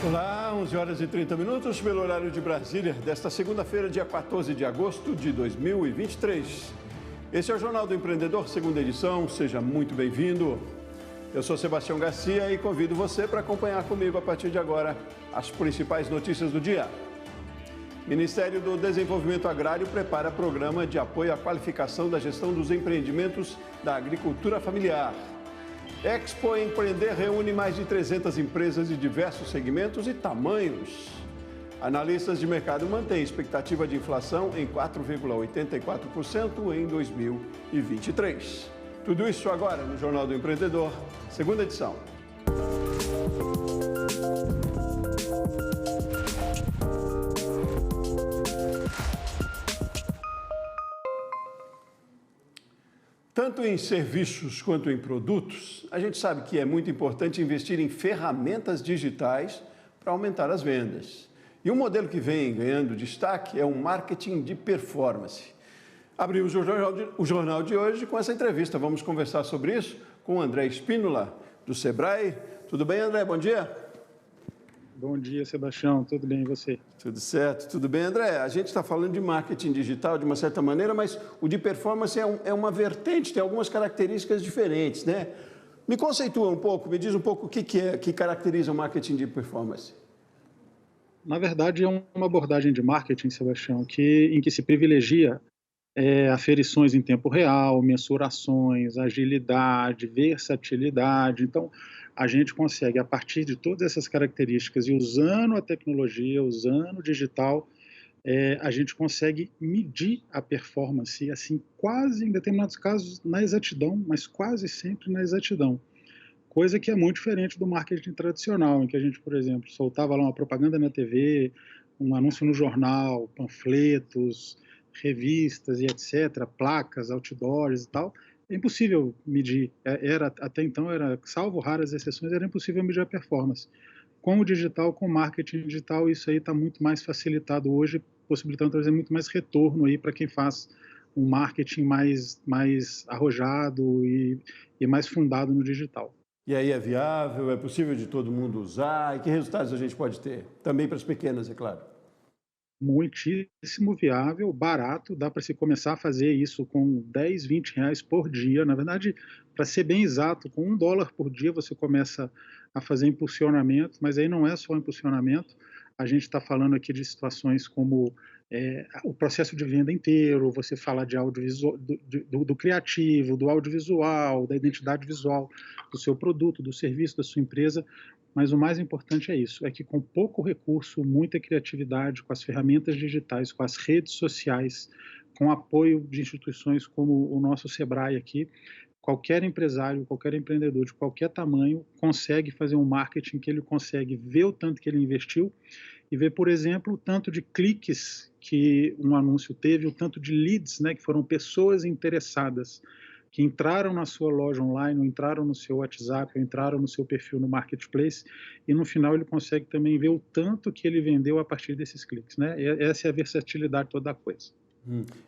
Olá, 11 horas e 30 minutos pelo horário de Brasília, desta segunda-feira, dia 14 de agosto de 2023. Esse é o Jornal do Empreendedor, segunda edição. Seja muito bem-vindo. Eu sou Sebastião Garcia e convido você para acompanhar comigo a partir de agora as principais notícias do dia. Ministério do Desenvolvimento Agrário prepara programa de apoio à qualificação da gestão dos empreendimentos da agricultura familiar. Expo Empreender reúne mais de 300 empresas de diversos segmentos e tamanhos. Analistas de mercado mantêm expectativa de inflação em 4,84% em 2023. Tudo isso agora no Jornal do Empreendedor, segunda edição. Tanto em serviços quanto em produtos, a gente sabe que é muito importante investir em ferramentas digitais para aumentar as vendas. E um modelo que vem ganhando destaque é o marketing de performance. Abrimos o jornal de hoje com essa entrevista. Vamos conversar sobre isso com o André Spínola, do Sebrae. Tudo bem, André? Bom dia. Bom dia, Sebastião. Tudo bem e você? Tudo certo. Tudo bem, André? A gente está falando de marketing digital de uma certa maneira, mas o de performance é uma vertente, tem algumas características diferentes, né? Me conceitua um pouco, me diz um pouco o que caracteriza o marketing de performance. Na verdade, é uma abordagem de marketing, Sebastião, em que se privilegia aferições em tempo real, mensurações, agilidade, versatilidade. Então, a gente consegue, a partir de todas essas características e usando a tecnologia, usando o digital, a gente consegue medir a performance, assim, quase, em determinados casos, na exatidão, mas quase sempre na exatidão. Coisa que é muito diferente do marketing tradicional, em que a gente, por exemplo, soltava lá uma propaganda na TV, um anúncio no jornal, panfletos, revistas e etc., placas, outdoors e tal. É impossível medir, até então, salvo raras exceções, era impossível medir a performance. Com o digital, com o marketing digital, isso aí está muito mais facilitado hoje, possibilitando trazer muito mais retorno aí para quem faz um marketing mais arrojado e mais fundado no digital. E aí é viável, é possível de todo mundo usar? E que resultados a gente pode ter? Também para as pequenas, é claro. Muitíssimo viável, barato, dá para se começar a fazer isso com 10, 20 reais por dia. Na verdade, para ser bem exato, com $1 por dia você começa a fazer impulsionamento, mas aí não é só impulsionamento, a gente está falando aqui de situações como o processo de venda inteiro, você fala de audiovisual, do criativo, do audiovisual, da identidade visual do seu produto, do serviço, da sua empresa, mas o mais importante é isso, é que com pouco recurso, muita criatividade, com as ferramentas digitais, com as redes sociais, com apoio de instituições como o nosso Sebrae aqui, qualquer empresário, qualquer empreendedor de qualquer tamanho consegue fazer um marketing que ele consegue ver o tanto que ele investiu e ver, por exemplo, o tanto de cliques que um anúncio teve, o tanto de leads, né, que foram pessoas interessadas, que entraram na sua loja online, ou entraram no seu WhatsApp, ou entraram no seu perfil no Marketplace, e no final ele consegue também ver o tanto que ele vendeu a partir desses cliques, né? Essa é a versatilidade toda da coisa.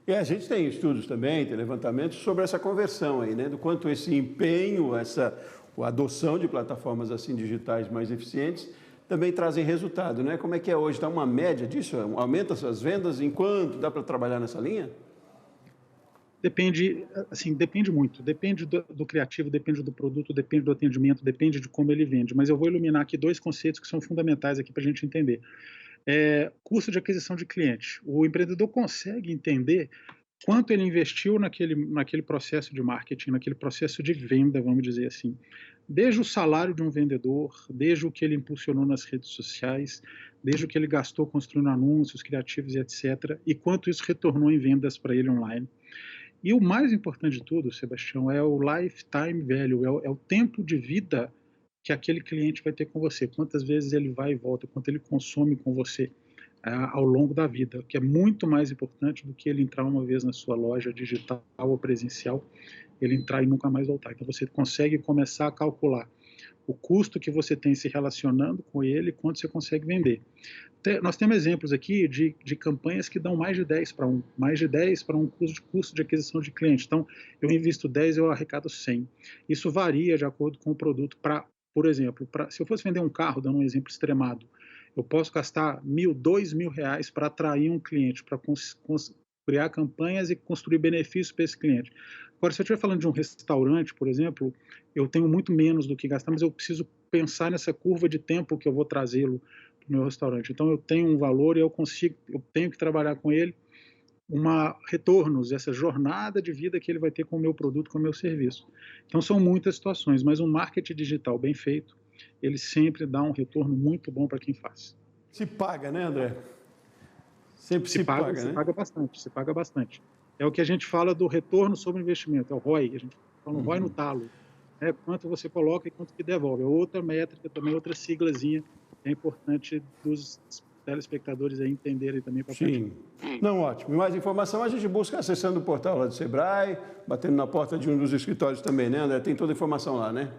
E a gente tem estudos também, tem levantamentos sobre essa conversão aí, né? Do quanto esse empenho, a adoção de plataformas assim digitais mais eficientes também trazem resultado, né? Como é que é hoje? Está uma média disso? Aumenta as vendas? Enquanto dá para trabalhar nessa linha? Depende muito, depende do criativo, depende do produto, depende do atendimento, depende de como ele vende, mas eu vou iluminar aqui dois conceitos que são fundamentais aqui para a gente entender. Custo de aquisição de cliente. O empreendedor consegue entender quanto ele investiu naquele processo de marketing, naquele processo de venda, vamos dizer assim. Desde o salário de um vendedor, desde o que ele impulsionou nas redes sociais, desde o que ele gastou construindo anúncios criativos e etc., e quanto isso retornou em vendas para ele online. E o mais importante de tudo, Sebastião, é o lifetime value, é o tempo de vida que aquele cliente vai ter com você, quantas vezes ele vai e volta, quanto ele consome com você ao longo da vida, que é muito mais importante do que ele entrar uma vez na sua loja digital ou presencial, ele entrar e nunca mais voltar. Então você consegue começar a calcular o custo que você tem se relacionando com ele, quanto você consegue vender. Nós temos exemplos aqui de campanhas que dão mais de 10 para 1, mais de 10 para um custo de aquisição de cliente. Então, eu invisto 10, eu arrecado 100. Isso varia de acordo com o produto. Por exemplo, se eu fosse vender um carro, dando um exemplo extremado, eu posso gastar R$1.000, R$2.000 para atrair um cliente, para criar campanhas e construir benefícios para esse cliente. Agora, se eu estiver falando de um restaurante, por exemplo, eu tenho muito menos do que gastar, mas eu preciso pensar nessa curva de tempo que eu vou trazê-lo para o meu restaurante. Então, eu tenho um valor e eu tenho que trabalhar com ele retornos, essa jornada de vida que ele vai ter com o meu produto, com o meu serviço. Então, são muitas situações, mas um marketing digital bem feito, ele sempre dá um retorno muito bom para quem faz. Se paga, né, André? Sempre se paga, né? Se paga bastante. É o que a gente fala do retorno sobre investimento, é o ROI, a gente fala no ROI no talo, né? Quanto você coloca e quanto que devolve. É outra métrica também, outra siglazinha, é importante dos telespectadores aí entenderem também para Sim. Não, ótimo. E mais informação a gente busca acessando o portal lá do Sebrae, batendo na porta de um dos escritórios também, né, André? Tem toda a informação lá, né?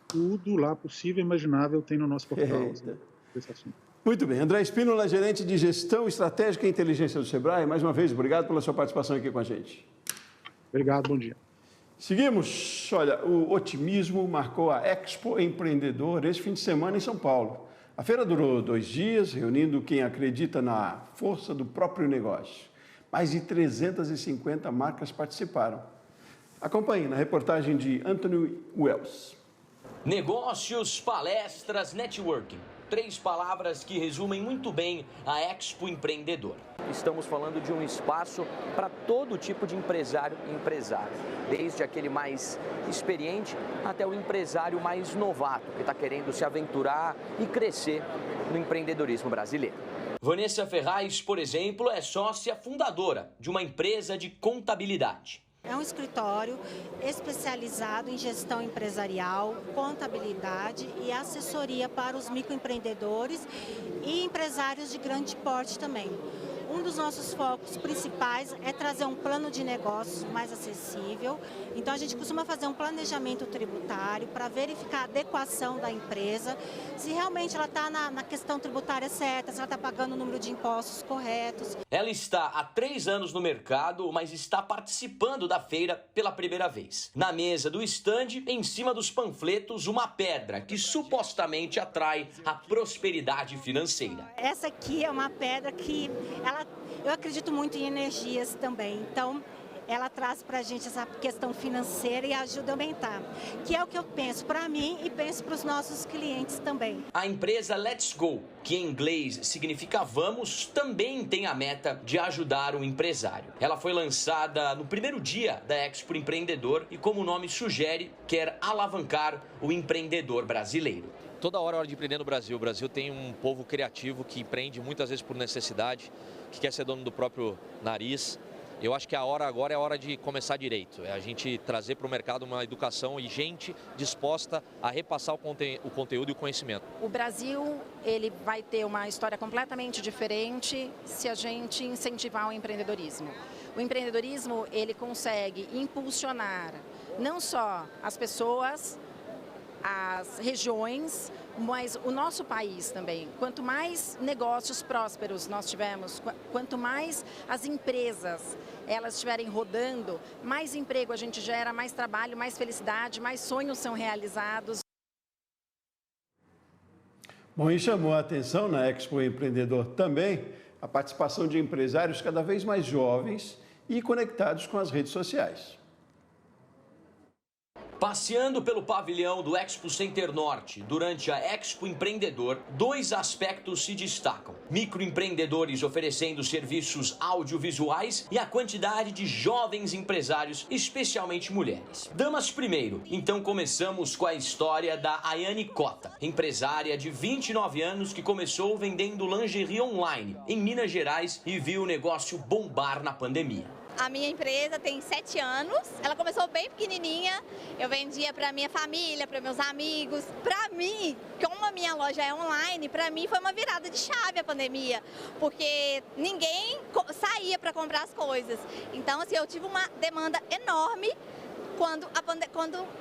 Tudo lá possível e imaginável tem no nosso portal. Esse assunto. Muito bem. André Espínola, gerente de Gestão Estratégica e Inteligência do Sebrae. Mais uma vez, obrigado pela sua participação aqui com a gente. Obrigado, bom dia. Seguimos. Olha, o otimismo marcou a Expo Empreendedor esse fim de semana em São Paulo. A feira durou 2 dias, reunindo quem acredita na força do próprio negócio. Mais de 350 marcas participaram. Acompanhe na reportagem de Anthony Wells. Negócios, palestras, networking. 3 palavras que resumem muito bem a Expo Empreendedor. Estamos falando de um espaço para todo tipo de empresário e empresária, desde aquele mais experiente até o empresário mais novato, que está querendo se aventurar e crescer no empreendedorismo brasileiro. Vanessa Ferraz, por exemplo, é sócia fundadora de uma empresa de contabilidade. É um escritório especializado em gestão empresarial, contabilidade e assessoria para os microempreendedores e empresários de grande porte também. Um dos nossos focos principais é trazer um plano de negócios mais acessível. Então, a gente costuma fazer um planejamento tributário para verificar a adequação da empresa, se realmente ela está na questão tributária certa, se ela está pagando o número de impostos corretos. Ela está há 3 anos no mercado, mas está participando da feira pela primeira vez. Na mesa do estande, em cima dos panfletos, uma pedra que supostamente atrai a prosperidade financeira. Essa aqui é uma pedra que eu acredito muito em energias também, então ela traz para a gente essa questão financeira e ajuda a aumentar, que é o que eu penso para mim e penso para os nossos clientes também. A empresa Let's Go, que em inglês significa vamos, também tem a meta de ajudar o empresário. Ela foi lançada no primeiro dia da Expo Empreendedor e, como o nome sugere, quer alavancar o empreendedor brasileiro. Toda hora é hora de empreender no Brasil. O Brasil tem um povo criativo que empreende muitas vezes por necessidade, que quer ser dono do próprio nariz. Eu acho que a hora agora é a hora de começar direito. É a gente trazer para o mercado uma educação e gente disposta a repassar o conteúdo e o conhecimento. O Brasil, ele vai ter uma história completamente diferente se a gente incentivar o empreendedorismo. O empreendedorismo, ele consegue impulsionar não só as pessoas, as regiões, mas o nosso país também. Quanto mais negócios prósperos nós tivermos, quanto mais as empresas elas estiverem rodando, mais emprego a gente gera, mais trabalho, mais felicidade, mais sonhos são realizados. Bom, e chamou a atenção na Expo Empreendedor também a participação de empresários cada vez mais jovens e conectados com as redes sociais. Passeando pelo pavilhão do Expo Center Norte durante a Expo Empreendedor, 2 aspectos se destacam: microempreendedores oferecendo serviços audiovisuais e a quantidade de jovens empresários, especialmente mulheres. Damas primeiro, então começamos com a história da Ayane Cota, empresária de 29 anos que começou vendendo lingerie online em Minas Gerais e viu o negócio bombar na pandemia. A minha empresa tem 7 anos, ela começou bem pequenininha, eu vendia para minha família, para meus amigos. Para mim, como a minha loja é online, para mim foi uma virada de chave a pandemia, porque ninguém saía para comprar as coisas. Então, assim, eu tive uma demanda enorme quando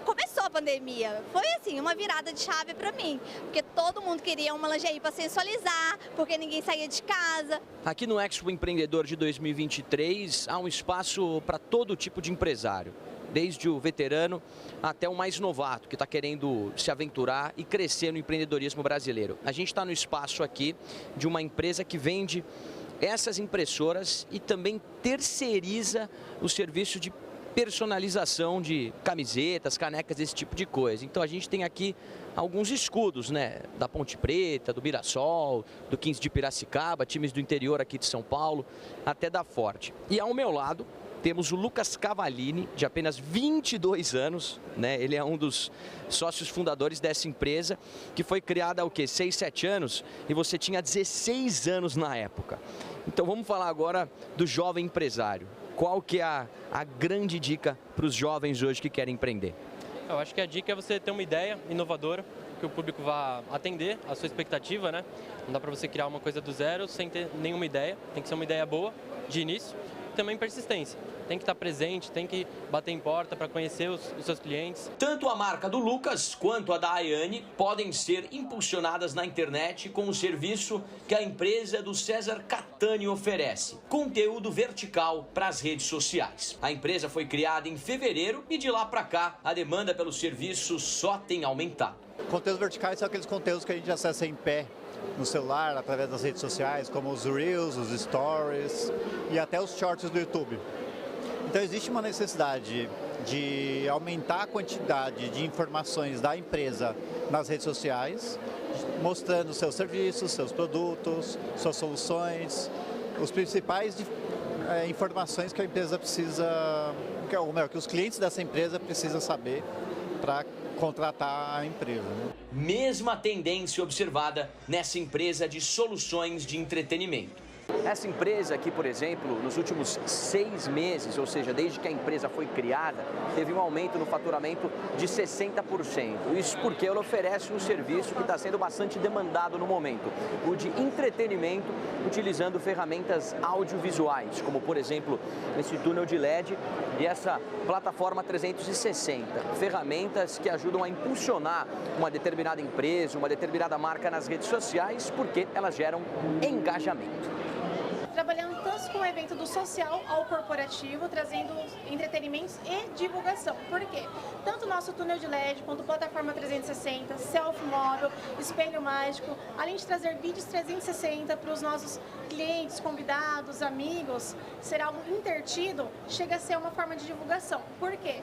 começou a pandemia. Foi assim, uma virada de chave para mim, porque todo mundo queria uma lingerie para sensualizar, porque ninguém saía de casa. Aqui no Expo Empreendedor de 2023 há um espaço para todo tipo de empresário, desde o veterano até o mais novato, que está querendo se aventurar e crescer no empreendedorismo brasileiro. A gente está no espaço aqui de uma empresa que vende essas impressoras e também terceiriza o serviço de personalização de camisetas, canecas, esse tipo de coisa. Então a gente tem aqui alguns escudos, né, da Ponte Preta, do Mirassol, do 15 de Piracicaba, times do interior aqui de São Paulo, até da Forte. E ao meu lado temos o Lucas Cavallini, de apenas 22 anos, né? Ele é um dos sócios fundadores dessa empresa, que foi criada há 6, 7 anos, e você tinha 16 anos na época. Então vamos falar agora do jovem empresário. Qual que é a grande dica para os jovens hoje que querem empreender? Eu acho que a dica é você ter uma ideia inovadora, que o público vá atender a sua expectativa, né? Não dá para você criar uma coisa do zero sem ter nenhuma ideia, tem que ser uma ideia boa, de início, e também persistência. Tem que estar presente, tem que bater em porta para conhecer os seus clientes. Tanto a marca do Lucas quanto a da Ayane podem ser impulsionadas na internet com o serviço que a empresa do César Catani oferece: conteúdo vertical para as redes sociais. A empresa foi criada em fevereiro e de lá para cá a demanda pelo serviço só tem aumentado. Conteúdos verticais são aqueles conteúdos que a gente acessa em pé no celular, através das redes sociais, como os Reels, os Stories e até os Shorts do YouTube. Então existe uma necessidade de aumentar a quantidade de informações da empresa nas redes sociais, mostrando seus serviços, seus produtos, suas soluções, os principais informações que a empresa precisa, que os clientes dessa empresa precisam saber para contratar a empresa. Né? Mesma tendência observada nessa empresa de soluções de entretenimento. Essa empresa aqui, por exemplo, nos últimos 6 meses, ou seja, desde que a empresa foi criada, teve um aumento no faturamento de 60%. Isso porque ela oferece um serviço que está sendo bastante demandado no momento, o de entretenimento, utilizando ferramentas audiovisuais, como, por exemplo, esse túnel de LED e essa plataforma 360. Ferramentas que ajudam a impulsionar uma determinada empresa, uma determinada marca nas redes sociais, porque elas geram engajamento. Trabalhando tanto com o evento do social ao corporativo, trazendo entretenimentos e divulgação. Por quê? Tanto o nosso túnel de LED, quanto plataforma 360, selfie móvel, espelho mágico, além de trazer vídeos 360 para os nossos clientes, convidados, amigos, ser algo intertido, chega a ser uma forma de divulgação. Por quê?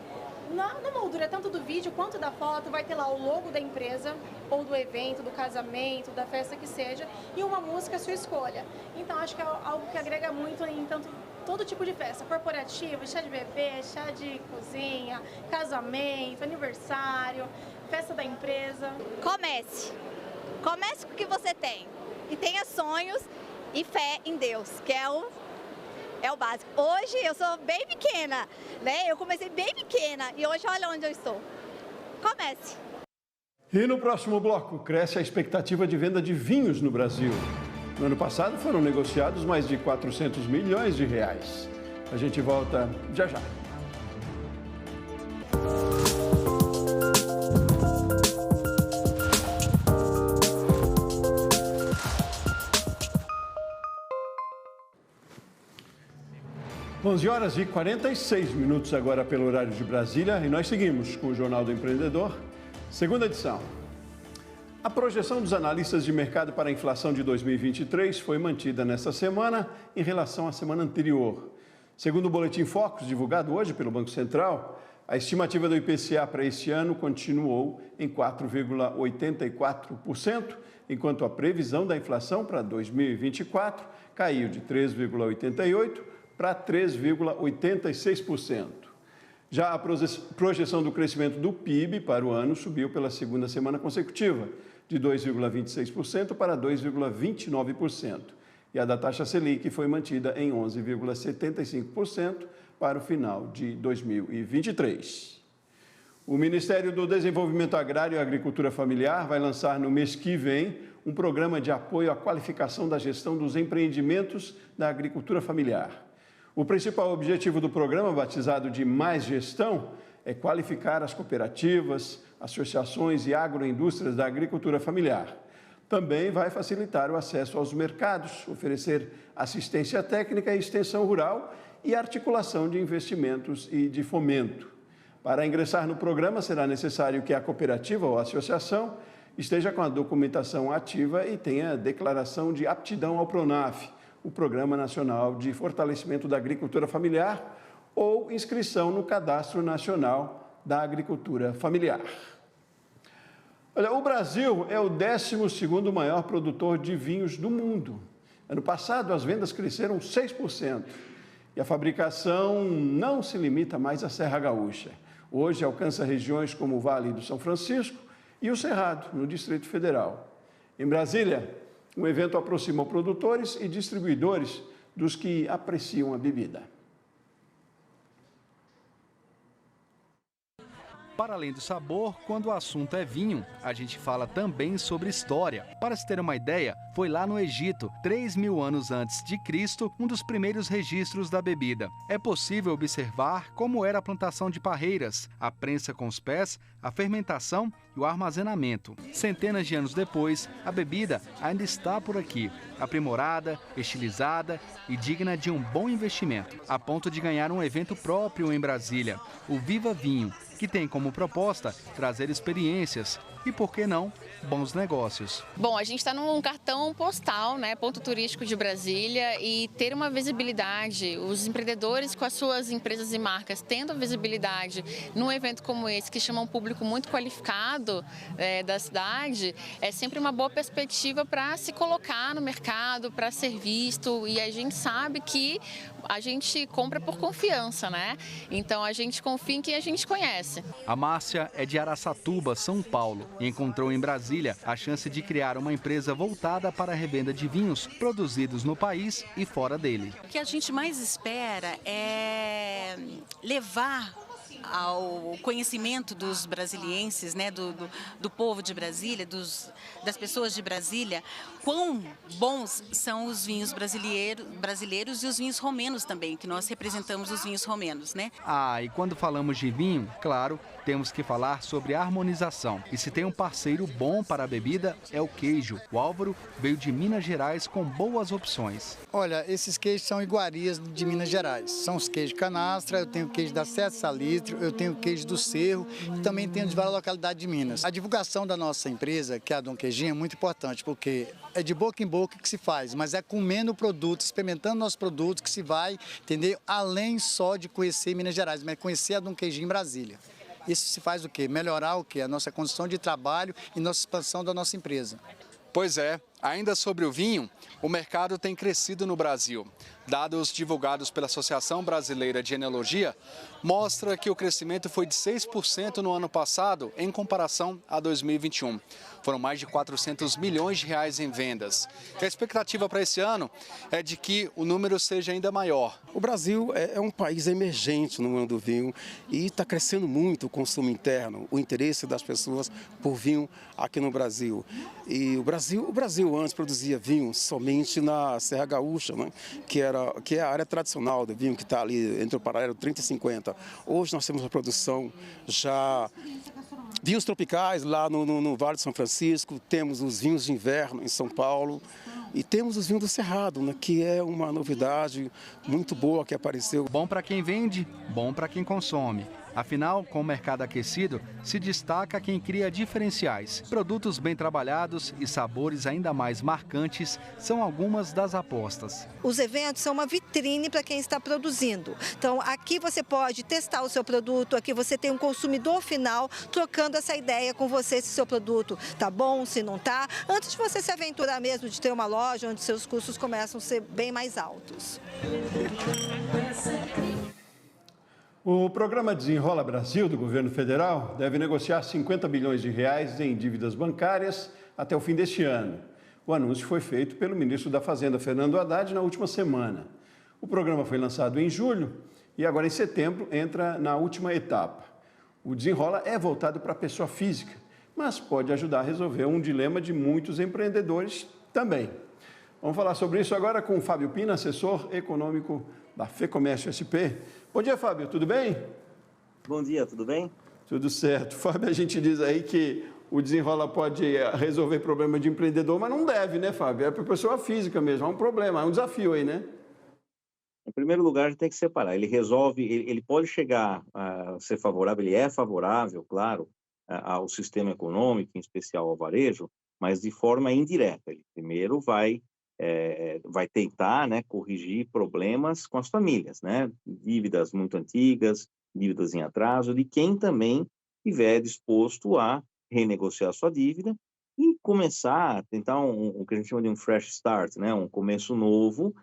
Na moldura, tanto do vídeo quanto da foto, vai ter lá o logo da empresa, ou do evento, do casamento, da festa que seja, e uma música à sua escolha. Então, acho que é algo que agrega muito em todo tipo de festa, corporativa, chá de bebê, chá de cozinha, casamento, aniversário, festa da empresa. Comece com o que você tem, e tenha sonhos e fé em Deus, que é o básico. Hoje eu sou bem pequena, né? Eu comecei bem pequena e hoje olha onde eu estou. Comece. E no próximo bloco, cresce a expectativa de venda de vinhos no Brasil. No ano passado foram negociados mais de 400 milhões de reais. A gente volta já já. Onze horas e 46 minutos agora pelo horário de Brasília e nós seguimos com o Jornal do Empreendedor, segunda edição. A projeção dos analistas de mercado para a inflação de 2023 foi mantida nesta semana em relação à semana anterior. Segundo o Boletim Focus, divulgado hoje pelo Banco Central, a estimativa do IPCA para este ano continuou em 4,84%, enquanto a previsão da inflação para 2024 caiu de 3,88% para 3,86%. Já a projeção do crescimento do PIB para o ano subiu pela segunda semana consecutiva, de 2,26% para 2,29%. E a da taxa Selic foi mantida em 11,75% para o final de 2023. O Ministério do Desenvolvimento Agrário e Agricultura Familiar vai lançar no mês que vem um programa de apoio à qualificação da gestão dos empreendimentos da agricultura familiar. O principal objetivo do programa, batizado de Mais Gestão, é qualificar as cooperativas, associações e agroindústrias da agricultura familiar. Também vai facilitar o acesso aos mercados, oferecer assistência técnica e extensão rural e articulação de investimentos e de fomento. Para ingressar no programa, será necessário que a cooperativa ou associação esteja com a documentação ativa e tenha declaração de aptidão ao PRONAF, o Programa Nacional de Fortalecimento da Agricultura Familiar, ou inscrição no Cadastro Nacional da Agricultura Familiar. Olha, o Brasil é o 12º maior produtor de vinhos do mundo. Ano passado, as vendas cresceram 6%. E a fabricação não se limita mais à Serra Gaúcha. Hoje alcança regiões como o Vale do São Francisco e o Cerrado, no Distrito Federal. Em Brasília, o evento aproxima produtores e distribuidores dos que apreciam a bebida. Para além do sabor, quando o assunto é vinho, a gente fala também sobre história. Para se ter uma ideia, foi lá no Egito, 3.000 anos antes de Cristo, um dos primeiros registros da bebida. É possível observar como era a plantação de parreiras, a prensa com os pés, a fermentação e o armazenamento. Centenas de anos depois, a bebida ainda está por aqui, aprimorada, estilizada e digna de um bom investimento, a ponto de ganhar um evento próprio em Brasília, o Viva Vinho, que tem como proposta trazer experiências e, por que não, bons negócios. Bom, a gente está num cartão postal, né, ponto turístico de Brasília, e ter uma visibilidade, os empreendedores com as suas empresas e marcas tendo a visibilidade num evento como esse, que chama um público muito qualificado da cidade, é sempre uma boa perspectiva para se colocar no mercado, para ser visto, e a gente sabe que a gente compra por confiança, né? Então a gente confia em quem a gente conhece. A Márcia é de Araçatuba, São Paulo, e encontrou em Brasília a chance de criar uma empresa voltada para a revenda de vinhos produzidos no país e fora dele. O que a gente mais espera é levar ao conhecimento dos brasilienses, né, do povo de Brasília, das pessoas de Brasília, quão bons são os vinhos brasileiros e os vinhos romenos também, que nós representamos os vinhos romenos, né? E quando falamos de vinho, claro, temos que falar sobre harmonização. E se tem um parceiro bom para a bebida, é o queijo. O Álvaro veio de Minas Gerais com boas opções. Olha, esses queijos são iguarias de Minas Gerais. São os queijos canastra, eu tenho queijo da Sete Salitro, eu tenho queijo do Cerro e também tenho de várias localidades de Minas. A divulgação da nossa empresa, que é a Dom Queijinho, é muito importante, porque é de boca em boca que se faz, mas é comendo o produto, experimentando nossos produtos que se vai, entender, além só de conhecer Minas Gerais, mas conhecer a Dom Queijinho em Brasília. Isso se faz o quê? Melhorar o quê? A nossa condição de trabalho e nossa expansão da nossa empresa. Pois é, ainda sobre o vinho, o mercado tem crescido no Brasil. Dados divulgados pela Associação Brasileira de Enologia mostram que o crescimento foi de 6% no ano passado em comparação a 2021. Foram mais de 400 milhões de reais em vendas. E a expectativa para esse ano é de que o número seja ainda maior. O Brasil é um país emergente no mundo do vinho e está crescendo muito o consumo interno, o interesse das pessoas por vinho aqui no Brasil. E o Brasil antes produzia vinho somente na Serra Gaúcha, né? que é a área tradicional do vinho, que está ali entre o paralelo 30 e 50. Hoje nós temos uma produção já vinhos tropicais lá no Vale do São Francisco, temos os vinhos de inverno em São Paulo e temos os vinhos do Cerrado, né, que é uma novidade muito boa que apareceu. Bom para quem vende, bom para quem consome. Afinal, com o mercado aquecido, se destaca quem cria diferenciais. Produtos bem trabalhados e sabores ainda mais marcantes são algumas das apostas. Os eventos são uma vitrine para quem está produzindo. Então, aqui você pode testar o seu produto, aqui você tem um consumidor final trocando essa ideia com você se seu produto está bom, se não está, antes de você se aventurar mesmo de ter uma loja onde seus custos começam a ser bem mais altos. O programa Desenrola Brasil do governo federal deve negociar 50 bilhões de reais em dívidas bancárias até o fim deste ano. O anúncio foi feito pelo ministro da Fazenda, Fernando Haddad, na última semana. O programa foi lançado em julho e agora em setembro entra na última etapa. O Desenrola é voltado para a pessoa física, mas pode ajudar a resolver um dilema de muitos empreendedores também. Vamos falar sobre isso agora com o Fábio Pina, assessor econômico da FEComércio SP. Bom dia, Fábio, tudo bem? Bom dia, tudo bem? Tudo certo. Fábio, a gente diz aí que o Desenrola pode resolver problema de empreendedor, mas não deve, né, Fábio? É para pessoa física mesmo, é um problema, é um desafio aí, né? Em primeiro lugar, a gente tem que separar. Ele resolve, ele pode chegar a ser favorável, ele é favorável, claro, ao sistema econômico, em especial ao varejo, mas de forma indireta. Ele primeiro vai tentar, né, corrigir problemas com as famílias, né? Dívidas muito antigas, dívidas em atraso, de quem também estiver disposto a renegociar sua dívida e começar a tentar o que a gente chama de um fresh start, né? Um começo novo,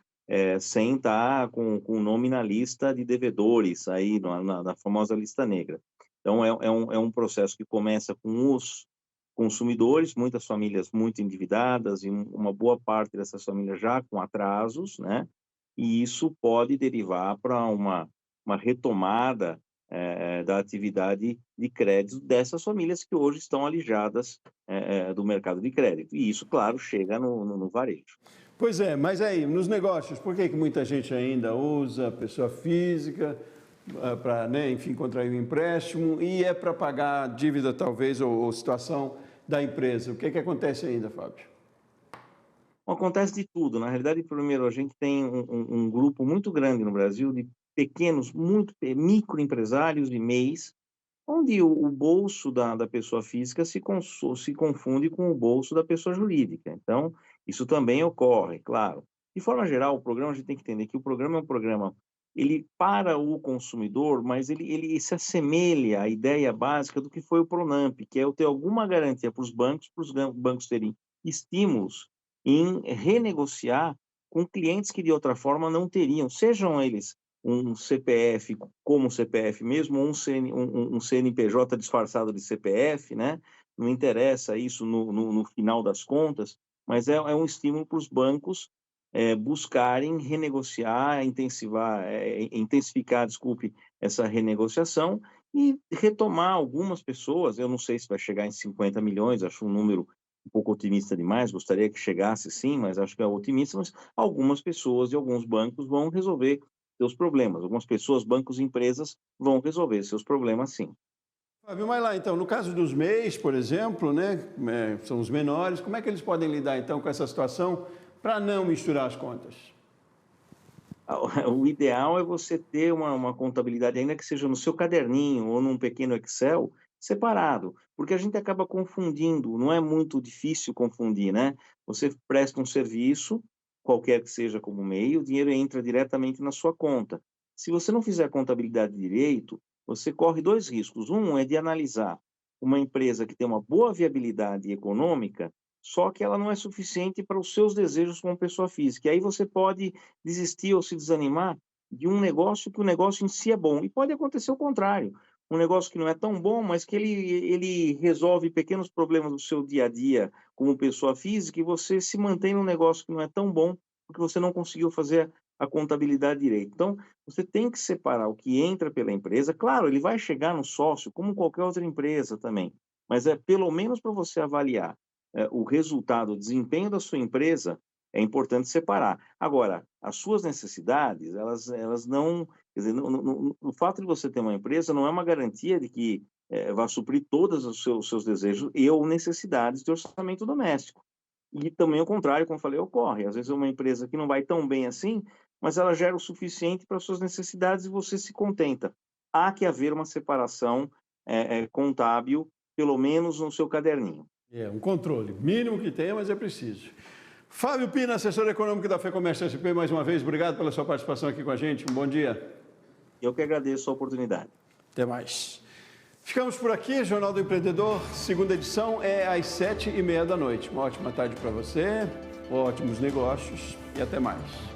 sem estar com o nome na lista de devedores, aí na famosa lista negra. Então, é um processo que começa com os consumidores, muitas famílias muito endividadas e uma boa parte dessas famílias já com atrasos, né? E isso pode derivar para uma retomada da atividade de crédito dessas famílias que hoje estão alijadas do mercado de crédito. E isso, claro, chega no varejo. Pois é, mas aí, nos negócios, por que muita gente ainda usa pessoa física para, né, enfim, contrair um empréstimo e é para pagar dívida, talvez, ou situação da empresa? O que acontece ainda, Fábio? Acontece de tudo. Na realidade, primeiro, a gente tem um grupo muito grande no Brasil de pequenos, microempresários e MEIs, onde o bolso da pessoa física se confunde com o bolso da pessoa jurídica. Então, isso também ocorre, claro. De forma geral, o programa, a gente tem que entender que o programa é um programa, ele para o consumidor, mas ele se assemelha à ideia básica do que foi o Pronamp, que é ter alguma garantia para os bancos terem estímulos em renegociar com clientes que de outra forma não teriam, sejam eles um CPF como CPF mesmo, ou um CNPJ disfarçado de CPF, né? Não interessa isso no final das contas, mas é um estímulo para os bancos buscarem renegociar, intensificar, essa renegociação e retomar algumas pessoas. Eu não sei se vai chegar em 50 milhões, acho um número um pouco otimista demais, gostaria que chegasse sim, mas acho que é otimista, mas algumas pessoas e alguns bancos vão resolver seus problemas. Algumas pessoas, bancos e empresas vão resolver seus problemas sim. Fábio, mas lá então, no caso dos MEIs, por exemplo, né, são os menores, como é que eles podem lidar então com essa situação para não misturar as contas? O ideal é você ter uma contabilidade, ainda que seja no seu caderninho ou num pequeno Excel, separado, porque a gente acaba confundindo, não é muito difícil confundir, né? Você presta um serviço, qualquer que seja como MEI, o dinheiro entra diretamente na sua conta. Se você não fizer a contabilidade direito, você corre dois riscos. Um é de analisar uma empresa que tem uma boa viabilidade econômica, só que ela não é suficiente para os seus desejos como pessoa física. E aí você pode desistir ou se desanimar de um negócio que o negócio em si é bom. E pode acontecer o contrário. Um negócio que não é tão bom, mas que ele resolve pequenos problemas do seu dia a dia como pessoa física e você se mantém num negócio que não é tão bom porque você não conseguiu fazer a contabilidade direito. Então, você tem que separar o que entra pela empresa. Claro, ele vai chegar no sócio como qualquer outra empresa também, mas é pelo menos para você avaliar o resultado, o desempenho da sua empresa, é importante separar. Agora, as suas necessidades, elas não... Quer dizer, o fato de você ter uma empresa não é uma garantia de que vai suprir todos os seus desejos ou necessidades de orçamento doméstico. E também o contrário, como eu falei, ocorre. Às vezes é uma empresa que não vai tão bem assim, mas ela gera o suficiente para as suas necessidades e você se contenta. Há que haver uma separação contábil, pelo menos no seu caderninho. Um controle mínimo que tenha, mas é preciso. Fábio Pina, assessor econômico da FEComércio SP, mais uma vez, obrigado pela sua participação aqui com a gente. Um bom dia. Eu que agradeço a oportunidade. Até mais. Ficamos por aqui, Jornal do Empreendedor, segunda edição é às 7h30 da noite. Uma ótima tarde para você, ótimos negócios e até mais.